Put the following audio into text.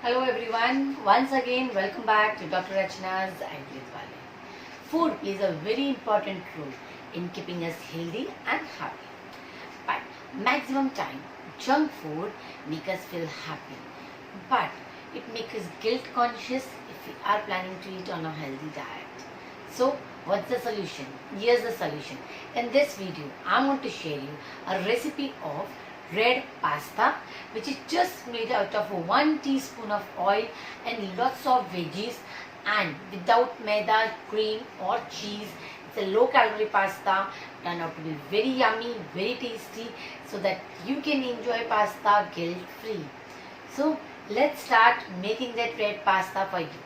Hello everyone, once again welcome back to Dr. Rachna's Ayurvedic. Food plays a very important role in keeping us healthy and happy. But maximum time, junk food make us feel happy. But it makes us guilt conscious if we are planning to eat on a healthy diet. So what's the solution? Here's the solution. In this video, I'm going to share you a recipe of red pasta, which is just made out of 1 teaspoon of oil and lots of veggies and without maida, cream or cheese. It's a low calorie pasta, turned out to be very yummy, very tasty, so that you can enjoy pasta guilt free. So let's start making that red pasta for you.